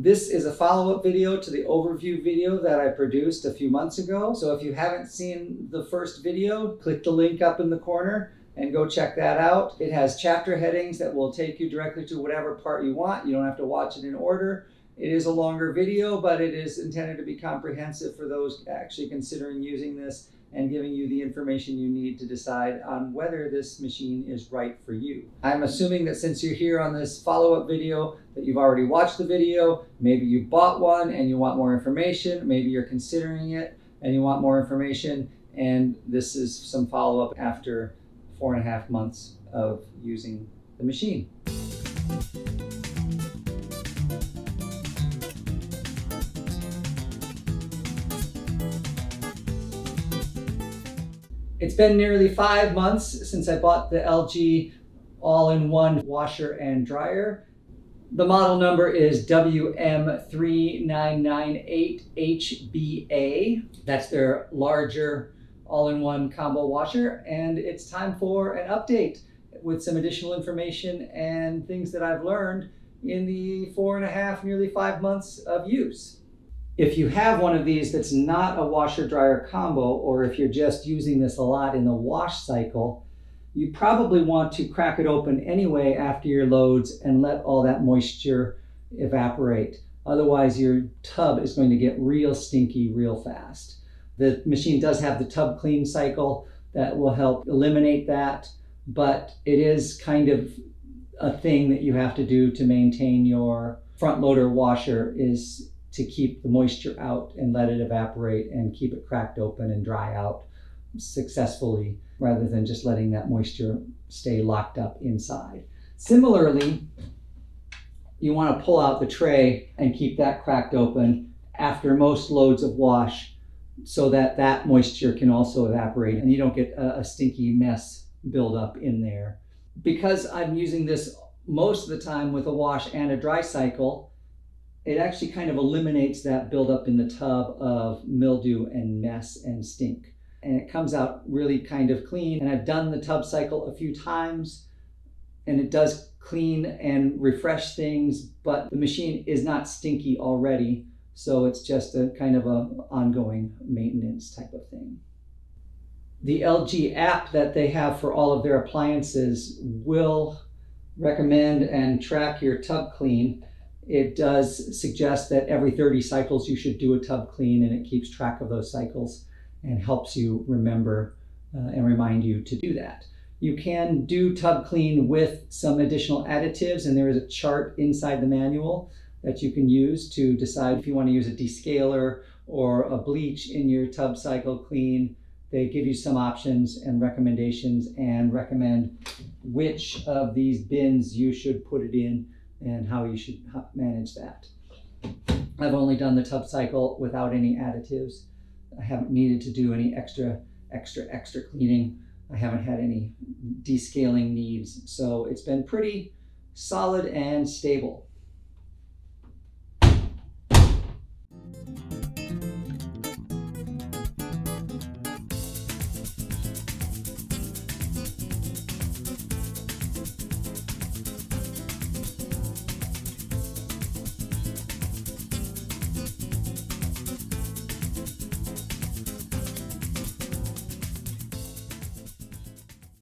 This is a follow-up video to the overview video that I produced a few months ago. So if you haven't seen the first video, click the link up in the corner and go check that out. It has chapter headings that will take you directly to whatever part you want. You don't have to watch it in order. It is a longer video, but it is intended to be comprehensive for those actually considering using this and giving you the information you need to decide on whether this machine is right for you. I'm assuming that since you're here on this follow-up video that you've already watched the video, maybe you bought one and you want more information, maybe you're considering it and you want more information, and this is some follow-up after 4.5 months of using the machine. It's been nearly 5 months since I bought the LG all-in-one washer and dryer. The model number is WM3998HBA. That's their larger all-in-one combo washer, and it's time for an update with some additional information and things that I've learned in the 4.5, nearly 5 months of use. If you have one of these that's not a washer-dryer combo, or if you're just using this a lot in the wash cycle, you probably want to crack it open anyway after your loads and let all that moisture evaporate. Otherwise, your tub is going to get real stinky real fast. The machine does have the tub clean cycle that will help eliminate that, but it is kind of a thing that you have to do to maintain your front loader washer, is to keep the moisture out and let it evaporate and keep it cracked open and dry out successfully, rather than just letting that moisture stay locked up inside. Similarly, you want to pull out the tray and keep that cracked open after most loads of wash, so that that moisture can also evaporate and you don't get a stinky mess buildup in there. Because I'm using this most of the time with a wash and a dry cycle, it actually kind of eliminates that buildup in the tub of mildew and mess and stink. And it comes out really kind of clean. And I've done the tub cycle a few times, and it does clean and refresh things, but the machine is not stinky already. So it's just a kind of a ongoing maintenance type of thing. The LG app that they have for all of their appliances will recommend and track your tub clean. It does suggest that every 30 cycles you should do a tub clean, and it keeps track of those cycles and helps you remember and remind you to do that. You can do tub clean with some additional additives, and there is a chart inside the manual that you can use to decide if you want to use a descaler or a bleach in your tub cycle clean. They give you some options and recommendations and recommend which of these bins you should put it in and how you should manage that. I've only done the tub cycle without any additives. I haven't needed to do any extra cleaning. I haven't had any descaling needs. So it's been pretty solid and stable.